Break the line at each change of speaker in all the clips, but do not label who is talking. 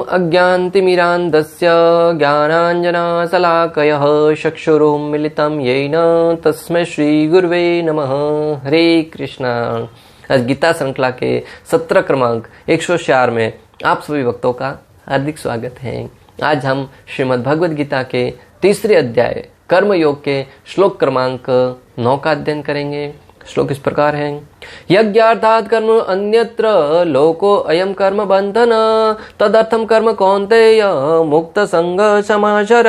अज्ञानतिमिरान्धस्य ज्ञानाञ्जनशलाकयः चक्षुरुन्मीलितं येन तस्मै श्रीगुरुवे नमः। हरे कृष्णा। आज गीता श्रृंखला के 17 क्रमांक 104 में आप सभी भक्तों का हार्दिक स्वागत है। आज हम श्रीमद् भगवद गीता के तीसरे अध्याय कर्म योग के श्लोक क्रमांक 9 का अध्ययन करेंगे। श्लोक इस प्रकार है। यज्ञार्थात् कर्म अन्यत्र लोको अयम कर्म बंधन तदर्थम कर्म कौन्तेय मुक्त संग समाचर।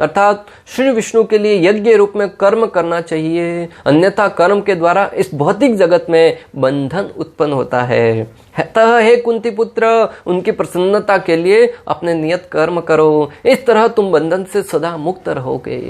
अर्थात श्री विष्णु के लिए यज्ञ रूप में कर्म करना चाहिए, अन्यथा कर्म के द्वारा इस भौतिक जगत में बंधन उत्पन्न होता है। अतः हे कुंती पुत्र, उनकी प्रसन्नता के लिए अपने नियत कर्म करो, इस तरह तुम बंधन से सदा मुक्त रहोगे।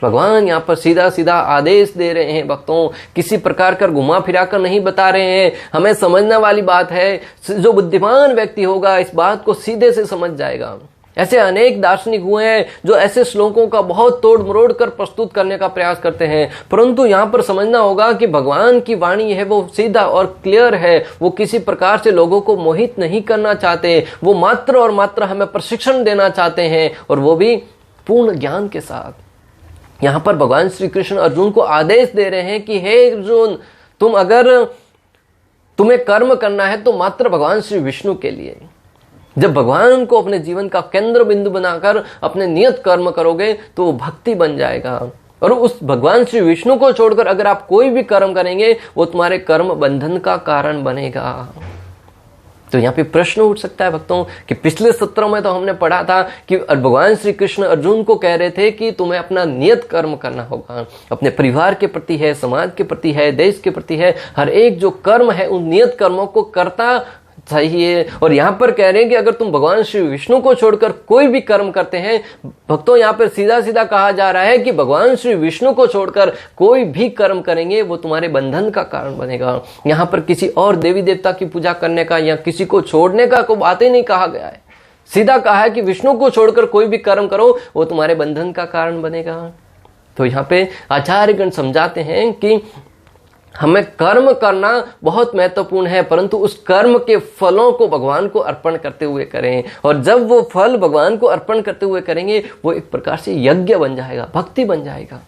भगवान यहाँ पर सीधा सीधा आदेश दे रहे हैं भक्तों, किसी प्रकार कर घुमा फिरा कर नहीं बता रहे हैं। हमें समझने वाली बात है, जो बुद्धिमान व्यक्ति होगा इस बात को सीधे से समझ जाएगा। ऐसे अनेक दार्शनिक हुए हैं जो ऐसे श्लोकों का बहुत तोड़ मरोड़ कर प्रस्तुत करने का प्रयास करते हैं, परंतु यहाँ पर समझना होगा कि भगवान की वाणी है वो सीधा और क्लियर है। वो किसी प्रकार से लोगों को मोहित नहीं करना चाहते, वो मात्र और मात्र हमें प्रशिक्षण देना चाहते हैं, और वो भी पूर्ण ज्ञान के साथ। यहाँ पर भगवान श्री कृष्ण अर्जुन को आदेश दे रहे हैं कि हे अर्जुन, तुम्हें कर्म करना है तो मात्र भगवान श्री विष्णु के लिए। जब भगवान को अपने जीवन का केंद्र बिंदु बनाकर अपने नियत कर्म करोगे तो वो भक्ति बन जाएगा, और उस भगवान श्री विष्णु को छोड़कर अगर आप कोई भी कर्म करेंगे वो तुम्हारे कर्म बंधन का कारण बनेगा। तो यहाँ पे प्रश्न उठ सकता है भक्तों कि पिछले सत्रों में तो हमने पढ़ा था कि भगवान श्री कृष्ण अर्जुन को कह रहे थे कि तुम्हें अपना नियत कर्म करना होगा, अपने परिवार के प्रति है, समाज के प्रति है, देश के प्रति है, हर एक जो कर्म है उन नियत कर्मों को करता चाहिए। और यहाँ पर कह रहे हैं कि अगर तुम भगवान श्री विष्णु को छोड़कर कोई भी कर्म करते हैं, भक्तों यहाँ पर सीधा सीधा कहा जा रहा है कि भगवान श्री विष्णु को छोड़कर कोई भी कर्म करेंगे वो तुम्हारे बंधन का कारण बनेगा। यहाँ पर किसी और देवी देवता की पूजा करने का या किसी को छोड़ने का कोई बात ही नहीं कहा गया है, सीधा कहा है कि विष्णु को छोड़कर कोई भी कर्म करो वो तुम्हारे बंधन का कारण बनेगा। तो यहाँ पे आचार्यगण समझाते हैं कि हमें कर्म करना बहुत महत्वपूर्ण है, परंतु उस कर्म के फलों को भगवान को अर्पण करते हुए करें, और जब वो फल भगवान को अर्पण करते हुए करेंगे वो एक प्रकार से यज्ञ बन जाएगा, भक्ति बन जाएगा।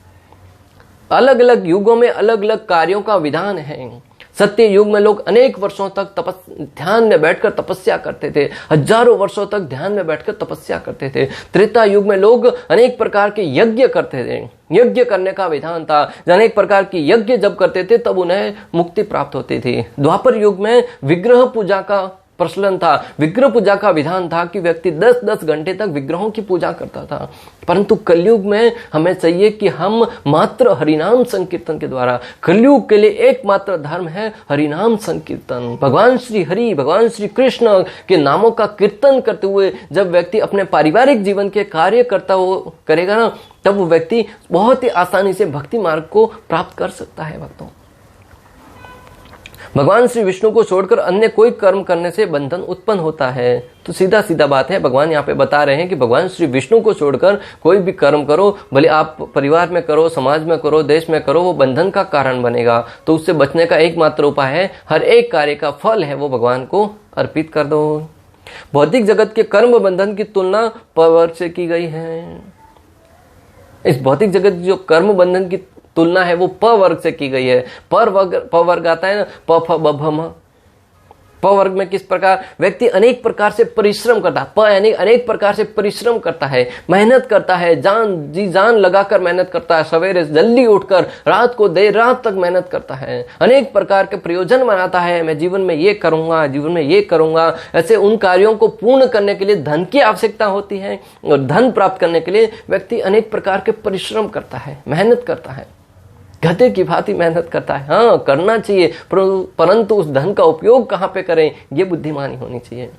अलग अलग युगों में अलग अलग कार्यों का विधान है। सत्य युग में लोग अनेक वर्षों तक ध्यान में बैठकर तपस्या करते थे, हजारों वर्षों तक ध्यान में बैठकर तपस्या करते थे। त्रेता युग में लोग अनेक प्रकार के यज्ञ करते थे, यज्ञ करने का विधान था। अनेक प्रकार की यज्ञ जब करते थे तब उन्हें मुक्ति प्राप्त होती थी। द्वापर युग में विग्रह पूजा का प्रचलन था, विग्रह पूजा का विधान था कि व्यक्ति 10-10 घंटे तक विग्रहों की पूजा करता था। परंतु कलयुग में हमें चाहिए कि हम मात्र हरिनाम संकीर्तन के द्वारा, कलयुग के लिए एकमात्र धर्म है हरिनाम संकीर्तन। भगवान श्री हरि, भगवान श्री कृष्ण के नामों का कीर्तन करते हुए जब व्यक्ति अपने पारिवारिक जीवन के कार्य करता वो करेगा ना, तब वो व्यक्ति बहुत ही आसानी से भक्ति मार्ग को प्राप्त कर सकता है। भक्तों, भगवान श्री विष्णु को छोड़कर अन्य कोई कर्म करने से बंधन उत्पन्न होता है। तो सीधा सीधा बात है, भगवान यहाँ पे बता रहे हैं कि भगवान श्री विष्णु को छोड़कर कोई भी कर्म करो, भले आप परिवार में करो, समाज में करो, देश में करो, वो बंधन का कारण बनेगा। तो उससे बचने का एकमात्र उपाय है, हर एक कार्य का फल है वो भगवान को अर्पित कर दो। भौतिक जगत के कर्म बंधन की तुलना पवर्ग से की गई है। इस भौतिक जगत जो कर्म बंधन की तुलना है वो प वर्ग से की गई है। प वर्ग आता है ना, प फ ब भ म। प वर्ग में किस प्रकार व्यक्ति अनेक प्रकार से परिश्रम करता है, प यानी अनेक प्रकार से परिश्रम करता है, मेहनत करता है, जान लगाकर मेहनत करता है, सवेरे जल्दी उठकर रात को देर रात तक मेहनत करता है, अनेक प्रकार के प्रयोजन बनाता है, मैं जीवन में ये करूंगा, जीवन में ये करूंगा। ऐसे उन कार्यों को पूर्ण करने के लिए धन की आवश्यकता होती है, और धन प्राप्त करने के लिए व्यक्ति अनेक प्रकार के परिश्रम करता है, मेहनत करता है, गधे की भांति मेहनत करता है। हाँ, करना चाहिए, परंतु उस धन का उपयोग कहाँ पे करें, ये बुद्धिमानी होनी चाहिए।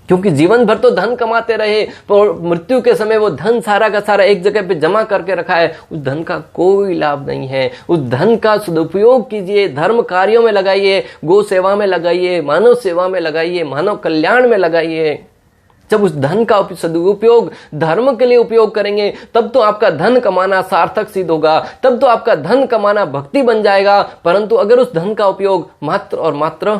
क्योंकि जीवन भर तो धन कमाते रहे, तो मृत्यु के समय वो धन सारा का सारा एक जगह पे जमा करके रखा है, उस धन का कोई लाभ नहीं है। उस धन का सदुपयोग कीजिए, धर्म कार्यों में लगाइए, गो सेवा में लगाइए, मानव सेवा में लगाइए, मानव कल्याण में लगाइए। जब उस धन का सदुपयोग धर्म के लिए उपयोग करेंगे तब तो आपका धन कमाना सार्थक सिद्ध होगा, तब तो आपका धन कमाना भक्ति बन जाएगा। परंतु अगर उस धन का उपयोग मात्र और मात्र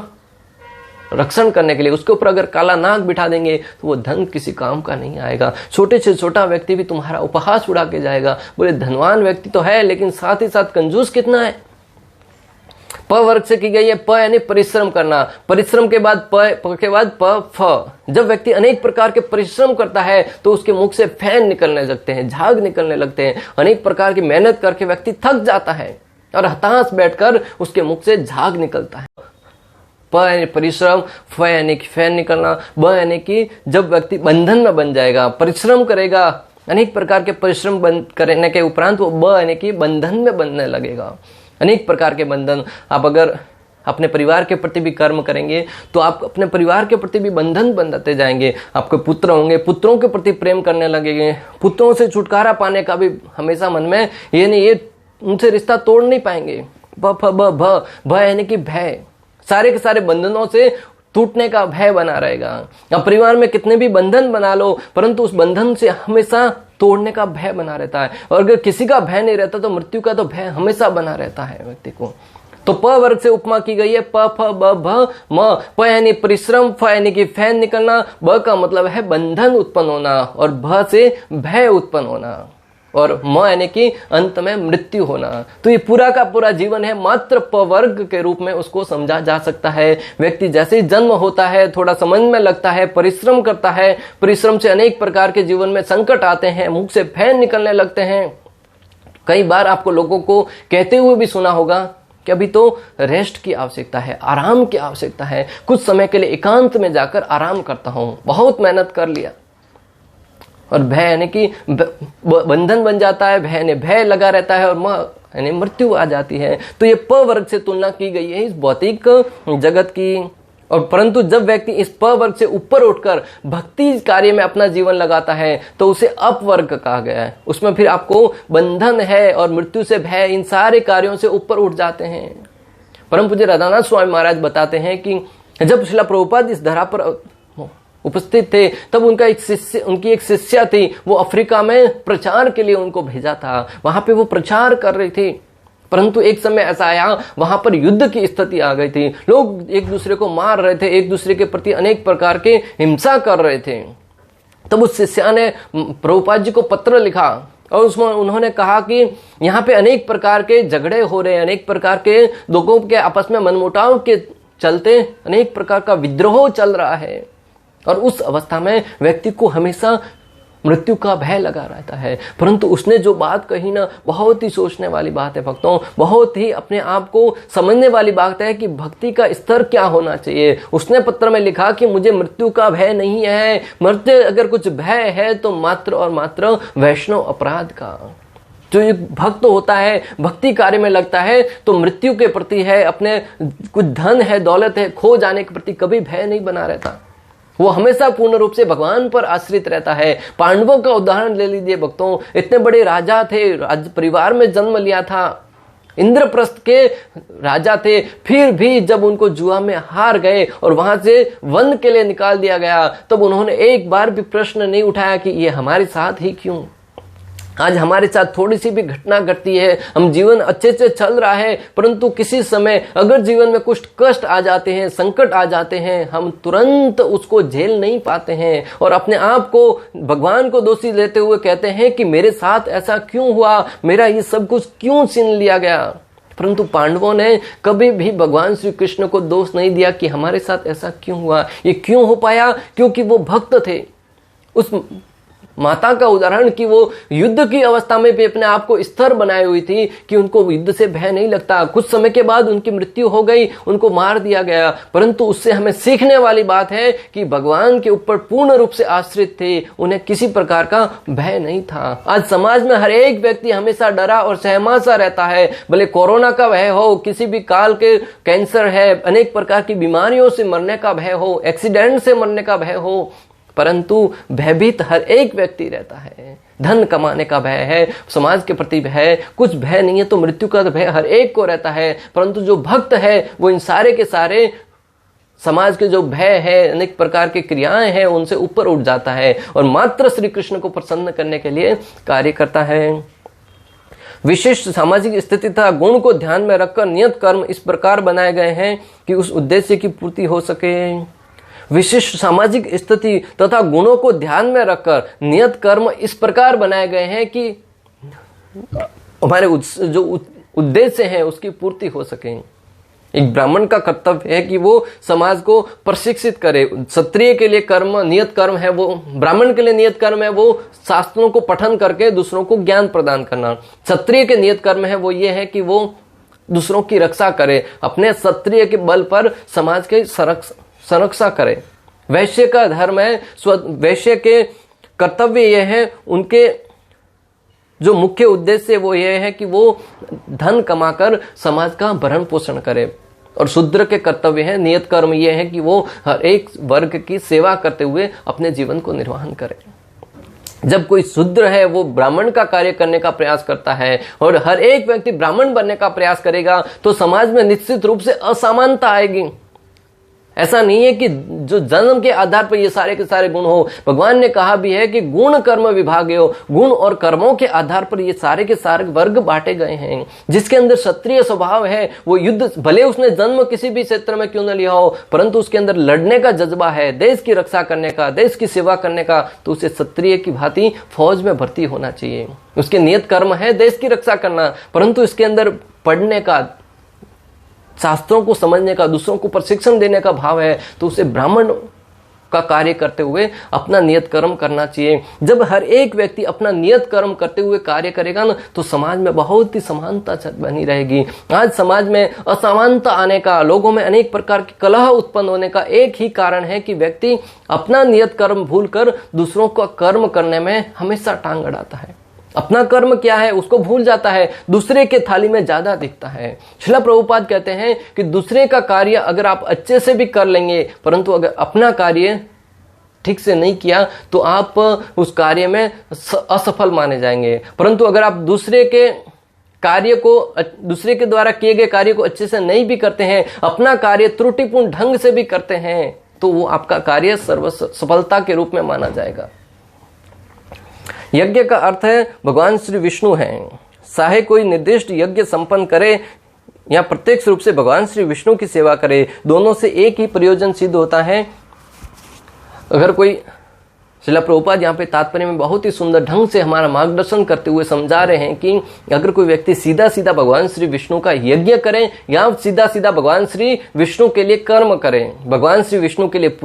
रक्षण करने के लिए, उसके ऊपर अगर काला नाग बिठा देंगे तो वो धन किसी काम का नहीं आएगा। छोटे से छोटा व्यक्ति भी तुम्हारा उपहास उड़ा के जाएगा, बोले धनवान व्यक्ति तो है लेकिन साथ ही साथ कंजूस कितना है। प वर्ग से की गई है प यानी परिश्रम करना, परिश्रम के बाद प के बाद प फ। जब व्यक्ति अनेक प्रकार के परिश्रम करता है तो उसके मुख से फैन निकलने लगते हैं, झाग निकलने लगते हैं। अनेक प्रकार की मेहनत करके व्यक्ति थक जाता है और हताश बैठकर उसके मुख से झाग निकलता है। प यानी परिश्रम, फ यानी कि फैन निकलना, ब यानी कि जब व्यक्ति बंधन में बन जाएगा, परिश्रम करेगा, अनेक प्रकार के परिश्रम करने के उपरांत वो ब यानी कि बंधन में बनने लगेगा। अनेक प्रकार के बंधन, आप अगर अपने परिवार के प्रति भी कर्म करेंगे तो आप अपने परिवार के प्रति भी बंधन बंधते जाएंगे। आपके पुत्र होंगे, पुत्रों के प्रति प्रेम करने लगेंगे, पुत्रों से छुटकारा पाने का भी हमेशा मन में ये नहीं, ये उनसे रिश्ता तोड़ नहीं पाएंगे। भ यानी कि भय, सारे के सारे बंधनों से टूटने का भय बना रहेगा। अब परिवार में कितने भी बंधन बना लो परंतु उस बंधन से हमेशा तोड़ने का भय बना रहता है। और अगर किसी का भय नहीं रहता तो मृत्यु का तो भय हमेशा बना रहता है व्यक्ति को। तो प वर्ग से उपमा की गई है प फ ब भ म। प यानी परिश्रम, फ यानी कि फैन निकलना, ब का मतलब है बंधन उत्पन्न होना और भ से भय उत्पन्न होना और म यानी कि अंत में मृत्यु होना। तो ये पूरा का पूरा जीवन है मात्र प वर्ग के रूप में उसको समझा जा सकता है। व्यक्ति जैसे ही जन्म होता है, थोड़ा समझ में लगता है, परिश्रम करता है, परिश्रम से अनेक प्रकार के जीवन में संकट आते हैं, मुख से फैन निकलने लगते हैं। कई बार आपको लोगों को कहते हुए भी सुना होगा कि अभी तो रेस्ट की आवश्यकता है, आराम की आवश्यकता है, कुछ समय के लिए एकांत में जाकर आराम करता हूं, बहुत मेहनत कर लिया। और भय यानी कि बंधन बन जाता है, भय ने भय लगा रहता है और यानी मृत्यु आ जाती है। तो ये प वर्ग से तुलना की गई है इस भौतिक जगत की। और परंतु जब व्यक्ति इस प वर्ग से ऊपर उठकर भक्ति कार्य में अपना जीवन लगाता है तो उसे अप वर्ग कहा गया है। उसमें फिर आपको बंधन है और मृत्यु से भय, इन सारे कार्यों से ऊपर उठ जाते हैं। परम पूज्य राधानाथ स्वामी महाराज बताते हैं कि जब श्रील प्रभुपाद इस धरा पर उपस्थित थे तब उनकी एक शिष्या थी, वो अफ्रीका में प्रचार के लिए उनको भेजा था। वहां पे वो प्रचार कर रही थी, परंतु एक समय ऐसा आया वहां पर युद्ध की स्थिति आ गई थी। लोग एक दूसरे को मार रहे थे, एक दूसरे के प्रति अनेक प्रकार के हिंसा कर रहे थे। तब उस शिष्या ने प्रभुपाद जी को पत्र लिखा और उसमें उन्होंने कहा कि यहाँ पे अनेक प्रकार के झगड़े हो रहे हैं, अनेक प्रकार के लोगों के आपस में मनमुटाव के चलते अनेक प्रकार का विद्रोह चल रहा है। और उस अवस्था में व्यक्ति को हमेशा मृत्यु का भय लगा रहता है। परंतु उसने जो बात कही ना, बहुत ही सोचने वाली बात है भक्तों, बहुत ही अपने आप को समझने वाली बात है कि भक्ति का स्तर क्या होना चाहिए। उसने पत्र में लिखा कि मुझे मृत्यु का भय नहीं है, मृत्यु अगर कुछ भय है तो मात्र और मात्र वैष्णव अपराध का। जो एक भक्त होता है, भक्ति कार्य में लगता है तो मृत्यु के प्रति है, अपने कुछ धन है, दौलत है, खो जाने के प्रति कभी भय नहीं बना रहता। वो हमेशा पूर्ण रूप से भगवान पर आश्रित रहता है। पांडवों का उदाहरण ले लीजिए भक्तों, इतने बड़े राजा थे, राज परिवार में जन्म लिया था, इंद्रप्रस्थ के राजा थे, फिर भी जब उनको जुआ में हार गए और वहां से वन के लिए निकाल दिया गया तब उन्होंने एक बार भी प्रश्न नहीं उठाया कि ये हमारे साथ ही क्यों। आज हमारे साथ थोड़ी सी भी घटना घटती है, हम जीवन अच्छे से चल रहा है, परंतु किसी समय अगर जीवन में कुछ कष्ट आ जाते हैं, संकट आ जाते हैं, हम तुरंत उसको झेल नहीं पाते हैं और अपने आप को भगवान को दोषी लेते हुए कहते हैं कि मेरे साथ ऐसा क्यों हुआ, मेरा ये सब कुछ क्यों छीन लिया गया। परंतु पांडवों ने कभी भी भगवान श्री कृष्ण को दोष नहीं दिया कि हमारे साथ ऐसा क्यों हुआ, ये क्यों हो पाया, क्योंकि वो भक्त थे। उस माता का उदाहरण कि वो युद्ध की अवस्था में भी अपने आप को स्थिर बनाई हुई थी कि उनको युद्ध से भय नहीं लगता। कुछ समय के बाद उनकी मृत्यु हो गई, उनको मार दिया गया, परंतु उससे हमें सीखने वाली बात है कि भगवान के ऊपर पूर्ण रूप से आश्रित थे, उन्हें किसी प्रकार का भय नहीं था। आज समाज में हर एक व्यक्ति हमेशा डरा और सहमा सा रहता है, भले कोरोना का भय हो, किसी भी काल के कैंसर है, अनेक प्रकार की बीमारियों से मरने का भय हो, एक्सीडेंट से मरने का भय हो, परंतु भयभीत हर एक व्यक्ति रहता है। धन कमाने का भय है, समाज के प्रति भय, कुछ भय नहीं है तो मृत्यु का भय हर एक को रहता है। परंतु जो भक्त है वो इन सारे के सारे समाज के जो भय है, अनेक प्रकार की क्रियाएं हैं, उनसे ऊपर उठ जाता है और मात्र श्री कृष्ण को प्रसन्न करने के लिए कार्य करता है। विशिष्ट सामाजिक स्थिति तथा गुण को ध्यान में रखकर नियत कर्म इस प्रकार बनाए गए हैं कि उस उद्देश्य की पूर्ति हो सके। विशिष्ट सामाजिक स्थिति तथा गुणों को ध्यान में रखकर नियत कर्म इस प्रकार बनाए गए हैं कि हमारे जो उद्देश्य है उसकी पूर्ति हो सके। एक ब्राह्मण का कर्तव्य है कि वो समाज को प्रशिक्षित करे। क्षत्रिय के लिए कर्म नियत कर्म है, वो ब्राह्मण के लिए नियत कर्म है वो शास्त्रों को पठन करके दूसरों को ज्ञान प्रदान करना। क्षत्रिय के नियत कर्म है वो ये है कि वो दूसरों की रक्षा करे, अपने क्षत्रिय के बल पर समाज के संरक्षा करे। वैश्य का धर्म है, वैश्य के कर्तव्य यह है, उनके जो मुख्य उद्देश्य वो ये है कि वो धन कमाकर समाज का भरण पोषण करे। और शूद्र के कर्तव्य है, नियत कर्म ये है कि वो हर एक वर्ग की सेवा करते हुए अपने जीवन को निर्वाहन करे। जब कोई शूद्र है वो ब्राह्मण का कार्य करने का प्रयास करता है और हर एक व्यक्ति ब्राह्मण बनने का प्रयास करेगा तो समाज में निश्चित रूप से असमानता आएगी। ऐसा नहीं है कि जो जन्म के आधार पर ये सारे के सारे गुण हो। भगवान ने कहा भी है कि गुण कर्म विभाग्यो, गुण और कर्मों के आधार पर ये सारे के सारे वर्ग बांटे गए हैं। जिसके अंदर क्षत्रिय स्वभाव है वो युद्ध, भले उसने जन्म किसी भी क्षेत्र में क्यों न लिया हो, परंतु उसके अंदर लड़ने का जज्बा है, देश की रक्षा करने का, देश की सेवा करने का, तो उसे क्षत्रिय की भांति फौज में भर्ती होना चाहिए। उसके नियत कर्म है देश की रक्षा करना, परंतु इसके अंदर पढ़ने का, शास्त्रों को समझने का, दूसरों को प्रशिक्षण देने का भाव है, तो उसे ब्राह्मण का कार्य करते हुए अपना नियत कर्म करना चाहिए। जब हर एक व्यक्ति अपना नियत कर्म करते हुए कार्य करेगा ना, तो समाज में बहुत ही समानता बनी रहेगी। आज समाज में असमानता आने का, लोगों में अनेक प्रकार की कलह उत्पन्न होने का एक ही कारण है कि व्यक्ति अपना नियत कर्म भूलकर दूसरों का कर्म करने में हमेशा टांग अड़ाता है। अपना कर्म क्या है उसको भूल जाता है, दूसरे के थाली में ज्यादा दिखता है। श्रील प्रभुपाद कहते हैं कि दूसरे का कार्य अगर आप अच्छे से भी कर लेंगे, परंतु अगर अपना कार्य ठीक से नहीं किया तो आप उस कार्य में असफल माने जाएंगे। परंतु अगर आप दूसरे के कार्य को, दूसरे के द्वारा किए गए कार्य को अच्छे से नहीं भी करते हैं, अपना कार्य त्रुटिपूर्ण ढंग से भी करते हैं, तो वो आपका कार्य सर्व सफलता के रूप में माना जाएगा। यज्ञ का अर्थ है भगवान श्री विष्णु हैं। चाहे कोई निर्दिष्ट यज्ञ संपन्न करे या प्रत्यक्ष रूप से भगवान श्री विष्णु की सेवा करे, दोनों से एक ही प्रयोजन सिद्ध होता है। अगर कोई, श्रील प्रभुपाद यहाँ पे तात्पर्य में बहुत ही सुंदर ढंग से हमारा मार्गदर्शन करते हुए समझा रहे हैं कि अगर कोई व्यक्ति सीधा सीधा भगवान श्री विष्णु का यज्ञ करे या सीधा सीधा भगवान श्री विष्णु के लिए कर्म करे, भगवान श्री विष्णु के लिए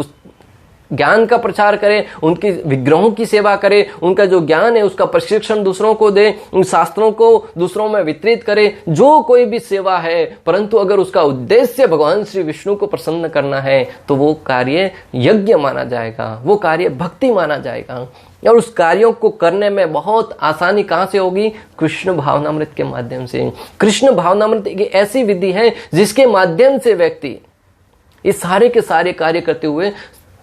ज्ञान का प्रचार करे, उनके विग्रहों की सेवा करे, उनका जो ज्ञान है उसका प्रशिक्षण दूसरों को दे, उन शास्त्रों को दूसरों में वितरित करे, जो कोई भी सेवा है, परंतु अगर उसका उद्देश्य भगवान श्री विष्णु को प्रसन्न करना है तो वो कार्य यज्ञ माना जाएगा, वो कार्य भक्ति माना जाएगा। और उस कार्यों को करने में बहुत आसानी कहां से होगी? कृष्ण भावनामृत के माध्यम से। कृष्ण भावनामृत एक ऐसी विधि है जिसके माध्यम से व्यक्ति इस सारे के सारे कार्य करते हुए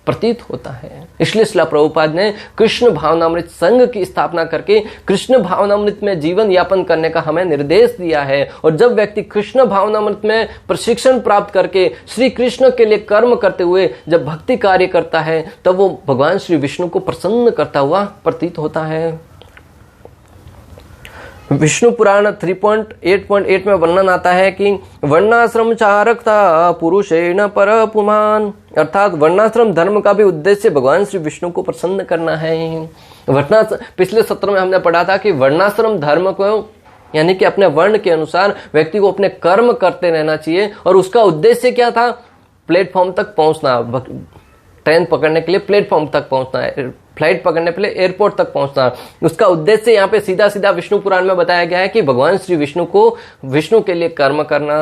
प्रतीत होता है। इसलिए श्रील प्रभुपाद ने कृष्ण भावनामृत संघ की स्थापना करके कृष्ण भावनामृत में जीवन यापन करने का हमें निर्देश दिया है। और जब व्यक्ति कृष्ण भावनामृत में प्रशिक्षण प्राप्त करके श्री कृष्ण के लिए कर्म करते हुए जब भक्ति कार्य करता है, तब वो भगवान श्री विष्णु को प्रसन्न करता हुआ प्रतीत होता है। विष्णु पुराण 3.8.8 में वर्णन आता है कि वर्णाश्रम चारकता पुरुषेण पर पुमान, अर्थात वर्णाश्रम धर्म का भी उद्देश्य भगवान श्री विष्णु को प्रसन्न करना है। पिछले सत्र में हमने पढ़ा था कि वर्णाश्रम धर्म को यानी कि अपने वर्ण के अनुसार व्यक्ति को अपने कर्म करते रहना चाहिए। और उसका उद्देश्य क्या था? प्लेटफॉर्म तक पहुंचना, ट्रेन पकड़ने के लिए प्लेटफॉर्म तक पहुंचना है, फ्लाइट पकड़ने के लिए एयरपोर्ट तक पहुंचना। उसका उद्देश्य यहाँ पे सीधा सीधा विष्णु पुराण में बताया गया है कि भगवान श्री विष्णु को विष्णु के लिए कर्म करना।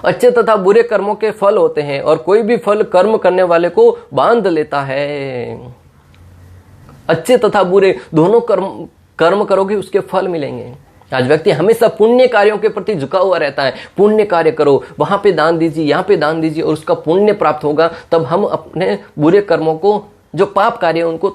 अच्छे तथा बुरे कर्मों के फल होते हैं और कोई भी फल कर्म करने वाले को बांध लेता है। अच्छे तथा बुरे दोनों कर्म करोगे उसके फल मिलेंगे। आज व्यक्ति हमेशा पुण्य कार्यों के प्रति झुका हुआ रहता है, पुण्य कार्य करो, वहां पे दान दीजिए, यहाँ पे दान दीजिए और उसका पुण्य प्राप्त होगा, तब हम अपने बुरे कर्मों को, जो पाप कार्य है, उनको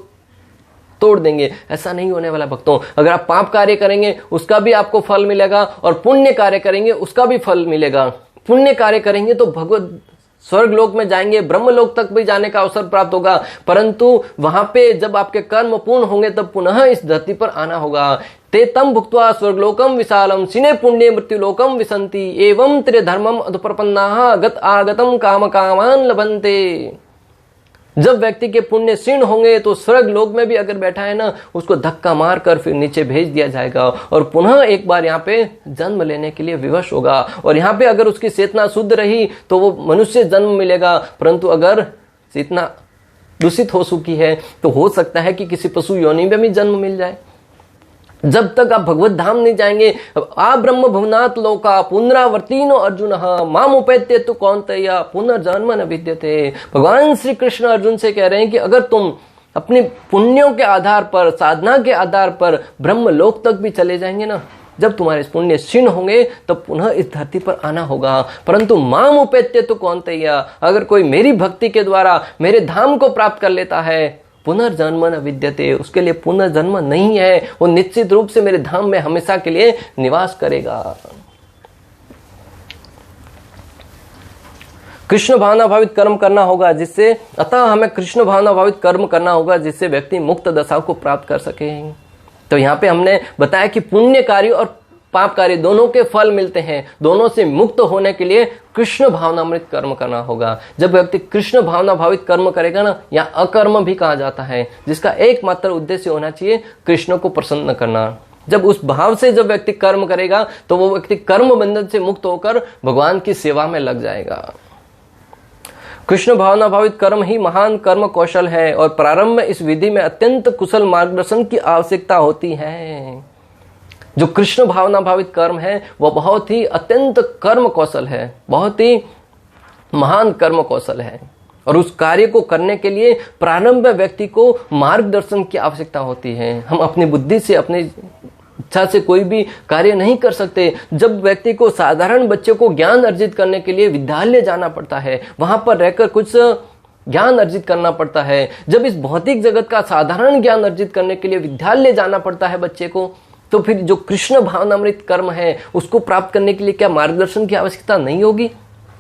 तोड़ देंगे। ऐसा नहीं होने वाला भक्तों। अगर आप पाप कार्य करेंगे उसका भी आपको फल मिलेगा और पुण्य कार्य करेंगे उसका भी फल मिलेगा। पुण्य कार्य करेंगे तो भगवत स्वर्ग लोक में जाएंगे, ब्रह्म लोक तक भी जाने का अवसर प्राप्त होगा, परंतु वहां पे जब आपके कर्म पूर्ण होंगे तब पुनः इस धरती पर आना होगा। ते तम भुक्त्वा स्वर्गलोकम विशालम सिने पुण्य मृत्युलोकम विसंति एवं त्रि धर्मम अधुप्रपन्नाः गत आगतम काम कामान लभन्ते। जब व्यक्ति के पुण्य क्षीण होंगे तो स्वर्ग लोक में भी अगर बैठा है ना, उसको धक्का मार कर फिर नीचे भेज दिया जाएगा और पुनः एक बार यहाँ पे जन्म लेने के लिए विवश होगा। और यहाँ पे अगर उसकी चेतना शुद्ध रही तो वो मनुष्य जन्म मिलेगा, परंतु अगर चेतना दूषित हो चुकी है तो हो सकता है कि किसी पशु योनि में भी जन्म मिल जाए। जब तक आप भगवत धाम नहीं जाएंगे, आ ब्रह्म भुवनात् लोका पुनरावर्तीनो अर्जुन माम उपेत्य तु कौन्तेय पुनर्जन्म न विद्यते। भगवान श्री कृष्ण अर्जुन से कह रहे हैं कि अगर तुम अपने पुण्यों के आधार पर, साधना के आधार पर ब्रह्म लोक तक भी चले जाएंगे ना, जब तुम्हारे पुण्य क्षीण होंगे तब पुनः इस धरती पर आना होगा। परंतु माम उपेत्य तु कौन्तेय, अगर कोई मेरी भक्ति के द्वारा मेरे धाम को प्राप्त कर लेता है, पुनर्जन्म न विद्यते, उसके लिए पुनर्जन्म नहीं है, वो निश्चित रूप से मेरे धाम में हमेशा के लिए निवास करेगा। कृष्ण भावना भावित कर्म करना होगा जिससे, अतः हमें कृष्ण भावना भावित कर्म करना होगा जिससे व्यक्ति मुक्त दशा को प्राप्त कर सके। तो यहाँ पे हमने बताया कि पुण्य कार्य और पाप कार्य दोनों के फल मिलते हैं, दोनों से मुक्त होने के लिए कृष्ण भावनामृत कर्म करना होगा। जब व्यक्ति कृष्ण भावना भावित कर्म करेगा ना, या अकर्म भी कहा जाता है, जिसका एकमात्र उद्देश्य होना चाहिए कृष्ण को प्रसन्न करना। जब उस भाव से जब व्यक्ति कर्म करेगा तो वो व्यक्ति कर्म बंधन से मुक्त होकर भगवान की सेवा में लग जाएगा। कृष्ण भावना भावित कर्म ही महान कर्म कौशल है और प्रारंभ में इस विधि में अत्यंत कुशल मार्गदर्शन की आवश्यकता होती है। जो कृष्ण भावना भावित कर्म है वह बहुत ही अत्यंत कर्म कौशल है, बहुत ही महान कर्म कौशल है, और उस कार्य को करने के लिए प्रारंभ में व्यक्ति को मार्गदर्शन की आवश्यकता होती है। हम अपनी बुद्धि से, अपनी इच्छा से कोई भी कार्य नहीं कर सकते। जब व्यक्ति को, साधारण बच्चे को ज्ञान अर्जित करने के लिए विद्यालय जाना पड़ता है, वहां पर रहकर कुछ ज्ञान अर्जित करना पड़ता है। जब इस भौतिक जगत का साधारण ज्ञान अर्जित करने के लिए विद्यालय जाना पड़ता है बच्चे को, तो फिर जो कृष्ण भावनामृत कर्म है उसको प्राप्त करने के लिए क्या मार्गदर्शन की आवश्यकता नहीं होगी?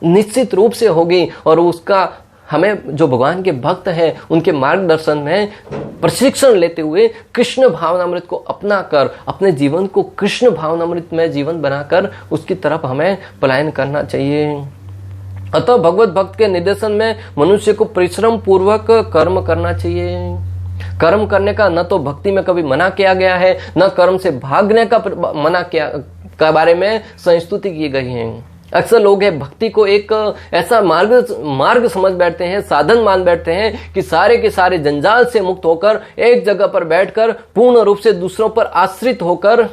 निश्चित रूप से होगी। और उसका हमें, जो भगवान के भक्त हैं, उनके मार्गदर्शन में प्रशिक्षण लेते हुए कृष्ण भावनामृत को अपना कर अपने जीवन को कृष्ण भावनामृत में जीवन बनाकर उसकी तरफ हमें पलायन करना चाहिए। अतः भगवत भक्त के निर्देशन में मनुष्य को परिश्रम पूर्वक कर्म करना चाहिए। कर्म करने का न तो भक्ति में कभी मना किया गया है, न कर्म से भागने का मना किया का बारे में संस्तुति की गई है। अक्सर लोग है भक्ति को एक ऐसा मार्ग समझ बैठते हैं, साधन मान बैठते हैं कि सारे के सारे जंजाल से मुक्त होकर एक जगह पर बैठकर पूर्ण रूप से दूसरों पर आश्रित होकर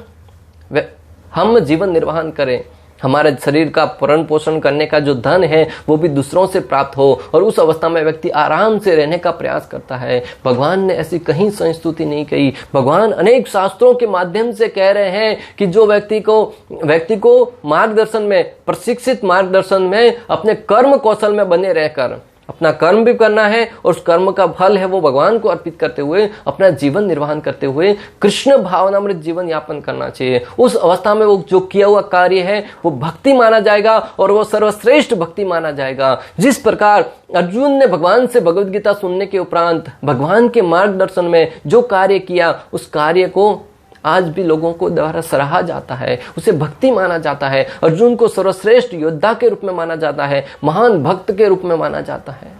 हम जीवन निर्वाहन करें। हमारे शरीर का भरण पोषण करने का जो धन है वो भी दूसरों से प्राप्त हो, और उस अवस्था में व्यक्ति आराम से रहने का प्रयास करता है। भगवान ने ऐसी कहीं संस्तुति नहीं कही। भगवान अनेक शास्त्रों के माध्यम से कह रहे हैं कि जो व्यक्ति को मार्गदर्शन में, प्रशिक्षित मार्गदर्शन में अपने कर्म कौशल में बने रहकर अपना कर्म भी करना है, और उस कर्म का फल है वो भगवान को अर्पित करते हुए अपना जीवन निर्वाहन करते हुए कृष्ण भावनामृत जीवन यापन करना चाहिए। उस अवस्था में वो जो किया हुआ कार्य है वो भक्ति माना जाएगा, और वो सर्वश्रेष्ठ भक्ति माना जाएगा। जिस प्रकार अर्जुन ने भगवान से भगवद गीता सुनने के उपरांत भगवान के मार्गदर्शन में जो कार्य किया, उस कार्य को आज भी लोगों को द्वारा सराहा जाता है, उसे भक्ति माना जाता है। अर्जुन को सर्वश्रेष्ठ योद्धा के रूप में माना जाता है, महान भक्त के रूप में माना जाता है।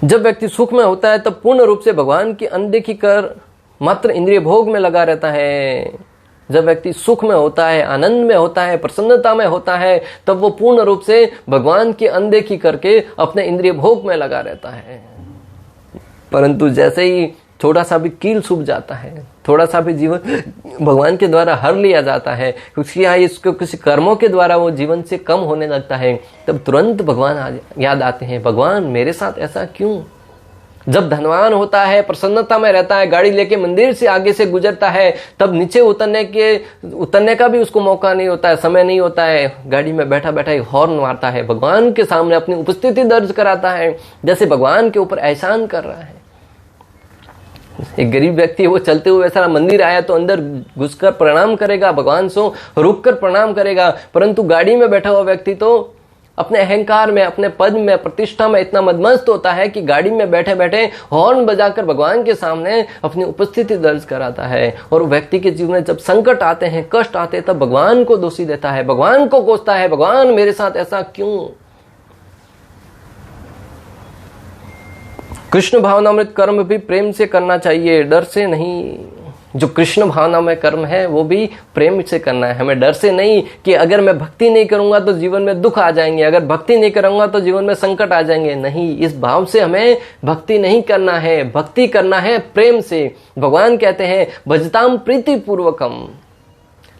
जब व्यक्ति सुख में होता है तब पूर्ण रूप से भगवान की अनदेखी कर मात्र इंद्रिय भोग में लगा रहता है। जब व्यक्ति सुख में होता है, आनंद में होता है, प्रसन्नता में होता है, तब वो पूर्ण रूप से भगवान की अनदेखी करके अपने इंद्रिय भोग में लगा रहता है। परंतु जैसे ही थोड़ा सा भी कील सूख जाता है, थोड़ा सा भी जीवन भगवान के द्वारा हर लिया जाता है, क्योंकि इसको किसी कर्मों के द्वारा वो जीवन से कम होने लगता है, तब तुरंत भगवान याद आते हैं। भगवान मेरे साथ ऐसा क्यों? जब धनवान होता है, प्रसन्नता में रहता है, गाड़ी लेके मंदिर से आगे से गुजरता है, तब नीचे उतरने का भी उसको मौका नहीं होता है, समय नहीं होता है। गाड़ी में बैठा बैठा एक हॉर्न मारता है, भगवान के सामने अपनी उपस्थिति दर्ज कराता है, जैसे भगवान के ऊपर एहसान कर रहा है। एक गरीब व्यक्ति है, वो चलते हुए ऐसा मंदिर आया तो अंदर घुसकर प्रणाम करेगा, भगवान से रुक कर प्रणाम करेगा। परंतु गाड़ी में बैठा हुआ व्यक्ति तो अपने अहंकार में, अपने पद में, प्रतिष्ठा में इतना मदमस्त होता है कि गाड़ी में बैठे बैठे हॉर्न बजाकर भगवान के सामने अपनी उपस्थिति दर्ज कराता है। और व्यक्ति के जीवन में जब संकट आते हैं, कष्ट आते हैं, तब भगवान को दोषी देता है, भगवान को कोसता है, भगवान मेरे साथ ऐसा क्यों। कृष्ण भावनामृत कर्म भी प्रेम से करना चाहिए, डर से नहीं। जो कृष्ण भावना में कर्म है वो भी प्रेम से करना है, हमें डर से नहीं कि अगर मैं भक्ति नहीं करूंगा तो जीवन में दुख आ जाएंगे, अगर भक्ति नहीं करूंगा तो जीवन में संकट आ जाएंगे। नहीं, इस भाव से हमें भक्ति नहीं करना है, भक्ति करना है प्रेम से। भगवान कहते हैं भजताम प्रीति पूर्वकम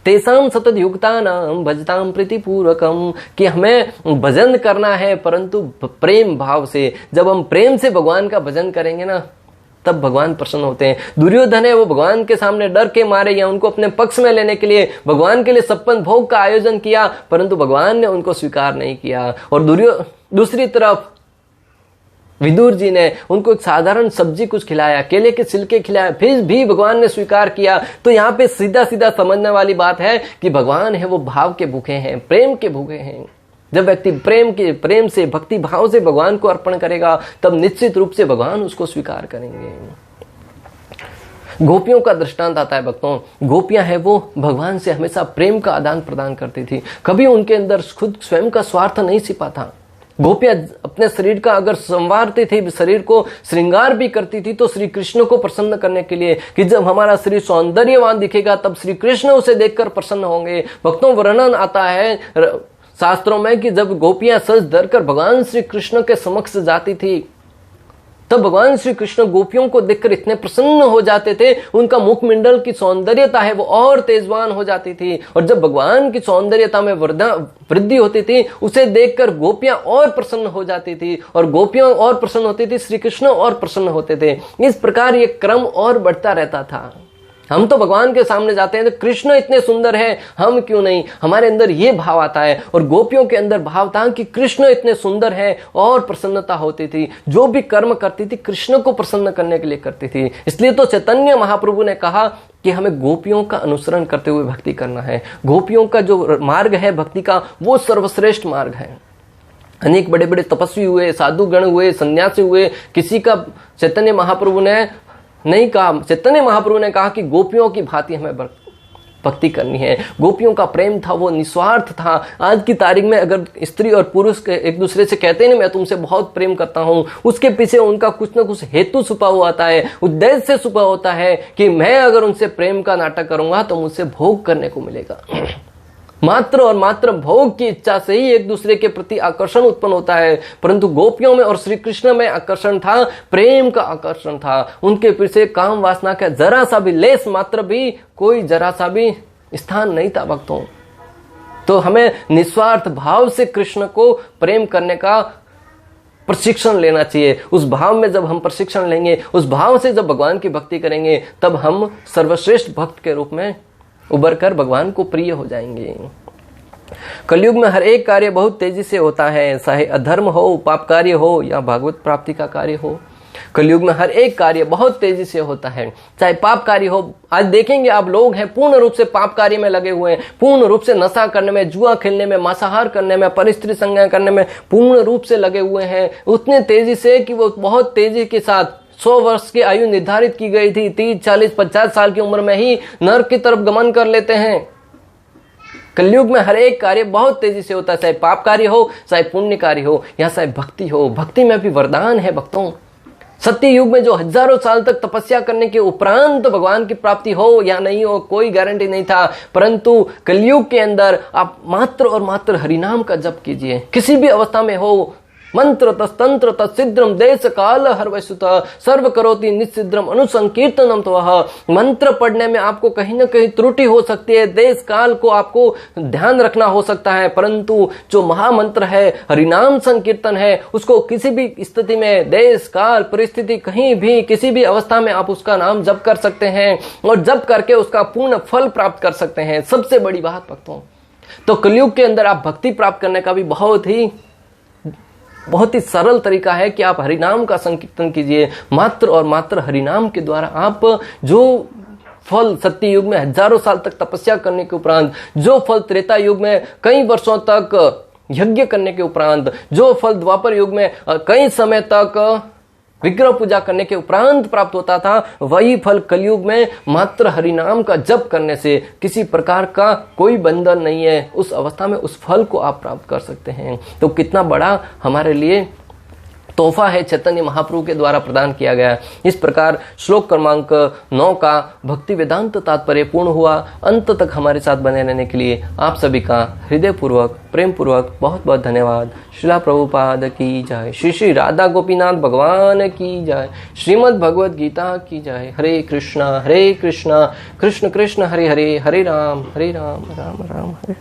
तेसाम सतत युक्तानाम भजताम प्रीति पूर्वकम, कि हमें भजन करना है परंतु प्रेम भाव से। जब हम प्रेम से भगवान का भजन करेंगे ना, तब भगवान प्रसन्न होते हैं। दुर्योधन है वो भगवान के सामने डर के मारे या उनको अपने पक्ष में लेने के लिए भगवान के लिए 56 भोग का आयोजन किया, परंतु भगवान ने उनको स्वीकार नहीं किया। और दूसरी तरफ विदुर जी ने उनको एक साधारण सब्जी कुछ खिलाया, केले के छिलके खिलाया, फिर भी भगवान ने स्वीकार किया। तो यहाँ पे सीधा सीधा समझने वाली बात है कि भगवान है वो भाव के भूखे हैं, प्रेम के भूखे हैं। जब व्यक्ति प्रेम से, भक्ति भाव से भगवान को अर्पण करेगा, तब निश्चित रूप से भगवान उसको स्वीकार करेंगे। गोपियों का दृष्टांत आता है भक्तों। गोपियां हैं वो भगवान से हमेशा प्रेम का आदान प्रदान करती थी, कभी उनके अंदर खुद स्वयं का स्वार्थ नहीं छिपा था। गोपियां अपने शरीर का अगर संवारती थी, शरीर को श्रृंगार भी करती थी, तो श्री कृष्ण को प्रसन्न करने के लिए, कि जब हमारा शरीर सौंदर्यवान दिखेगा तब श्री कृष्ण उसे देखकर प्रसन्न होंगे। भक्तों, वर्णन आता है शास्त्रों में कि जब गोपियां सज धरकर भगवान श्री कृष्ण के समक्ष जाती थी, तब भगवान श्री कृष्ण गोपियों को देखकर इतने प्रसन्न हो जाते थे, उनका मुखमंडल की सौंदर्यता है वो और तेजवान हो जाती थी। और जब भगवान की सौंदर्यता में वृद्धि होती थी, उसे देखकर गोपियां और प्रसन्न हो जाती थी, और गोपियां और प्रसन्न होती थी, श्री कृष्ण और प्रसन्न होते थे। इस प्रकार ये क्रम और बढ़ता रहता था। हम तो भगवान के सामने जाते हैं तो कृष्ण इतने सुंदर है, हम क्यों नहीं, हमारे अंदर ये भाव आता है। और गोपियों के अंदर भाव था कि कृष्ण इतने सुंदर है, और प्रसन्नता होती थी। जो भी कर्म करती थी कृष्ण को प्रसन्न करने के लिए करती थी। इसलिए तो चैतन्य महाप्रभु ने कहा कि हमें गोपियों का अनुसरण करते हुए भक्ति करना है। गोपियों का जो मार्ग है भक्ति का, वो सर्वश्रेष्ठ मार्ग है। अनेक बड़े बड़े तपस्वी हुए, साधु गण हुए, सन्यासी हुए, किसी का चैतन्य महाप्रभु ने नहीं कहा। चैतन्य महाप्रभु ने कहा कि गोपियों की भांति हमें भक्ति करनी है। गोपियों का प्रेम था वो निस्वार्थ था। आज की तारीख में अगर स्त्री और पुरुष एक दूसरे से कहते हैं मैं तुमसे बहुत प्रेम करता हूं, उसके पीछे उनका कुछ ना कुछ हेतु छुपा हुआ होता है, उद्देश्य छुपा होता है कि मैं अगर उनसे प्रेम का नाटक करूंगा तो मुझसे भोग करने को मिलेगा। मात्र और मात्र भोग की इच्छा से ही एक दूसरे के प्रति आकर्षण उत्पन्न होता है। परंतु गोपियों में और श्री कृष्ण में आकर्षण था, प्रेम का आकर्षण था। उनके पीछे काम वासना का जरा सा भी, लेस मात्र भी, कोई जरा सा भी स्थान नहीं था भक्तों। तो हमें निस्वार्थ भाव से कृष्ण को प्रेम करने का प्रशिक्षण लेना चाहिए। उस भाव में जब हम प्रशिक्षण लेंगे, उस भाव से जब भगवान की भक्ति करेंगे, तब हम सर्वश्रेष्ठ भक्त के रूप में उबर कर भगवान को प्रिय हो जाएंगे। कलयुग में हर एक कार्य बहुत तेजी से होता है, चाहे अधर्म हो, पाप कार्य हो या भागवत प्राप्ति का कार्य हो। कलयुग में हर एक कार्य बहुत तेजी से होता है, चाहे पाप कार्य हो। आज देखेंगे आप लोग हैं पूर्ण रूप से पाप कार्य में लगे हुए हैं, पूर्ण रूप से नशा करने में, जुआ खेलने में, मांसाहार करने में, परिस्त्री संज्ञा करने में पूर्ण रूप से लगे हुए हैं। उतने तेजी से कि वो बहुत तेजी के साथ 100 वर्ष की आयु निर्धारित की गई थी, 30, 40, 50 साल की उम्र में ही नरक की तरफ गमन कर लेते हैं। कलयुग में हर एक कार्य बहुत तेजी से होता है, चाहे पाप कार्य हो, चाहे पुण्य कार्य हो, या चाहे भक्ति हो। भक्ति में भी वरदान है भक्तों। सत्य युग में जो हजारों साल तक तपस्या करने के उपरांत भगवान की प्राप्ति हो या नहीं हो, कोई गारंटी नहीं था। परंतु कलयुग के अंदर आप मात्र और मात्र हरिनाम का जप कीजिए, किसी भी अवस्था में हो। मंत्र तस्तंत्र तत्सिद्रम देश काल हर्वसुत सर्व करोति निसिद्रम अनुसंकीर्तनम। तो वह मंत्र पढ़ने में आपको कहीं ना कहीं त्रुटि हो सकती है, देश काल को आपको ध्यान रखना हो सकता है, परंतु जो महामंत्र है, हरिनाम संकीर्तन है, उसको किसी भी स्थिति में, देश काल परिस्थिति, कहीं भी किसी भी अवस्था में आप उसका नाम जप कर सकते हैं और जप करके उसका पूर्ण फल प्राप्त कर सकते हैं। सबसे बड़ी बात भक्तों, तो कलयुग के अंदर आप भक्ति प्राप्त करने का भी बहुत ही सरल तरीका है कि आप हरिनाम का संकीर्तन कीजिए। मात्र और मात्र हरिनाम के द्वारा आप जो फल सत्य युग में हजारों साल तक तपस्या करने के उपरांत, जो फल त्रेता युग में कई वर्षों तक यज्ञ करने के उपरांत जो फल द्वापर युग में कई समय तक विग्रह पूजा करने के उपरांत प्राप्त होता था, वही फल कलयुग में मात्र हरिनाम का जप करने से किसी प्रकार का कोई बंधन नहीं है। उस अवस्था में उस फल को आप प्राप्त कर सकते हैं। तो कितना बड़ा हमारे लिए तोहफा है चैतन्य महाप्रभु के द्वारा प्रदान किया गया। इस प्रकार श्लोक क्रमांक 9 का भक्ति वेदांत तात्पर्य पूर्ण हुआ। अंत तक हमारे साथ बने रहने के लिए आप सभी का हृदय पूर्वक प्रेम पूर्वक बहुत बहुत धन्यवाद। श्रीला प्रभुपाद की जय। श्री श्री राधा गोपीनाथ भगवान की जय। श्रीमद् भगवद गीता की जय। हरे कृष्णा कृष्ण कृष्ण हरे हरे, हरे राम राम राम हरे।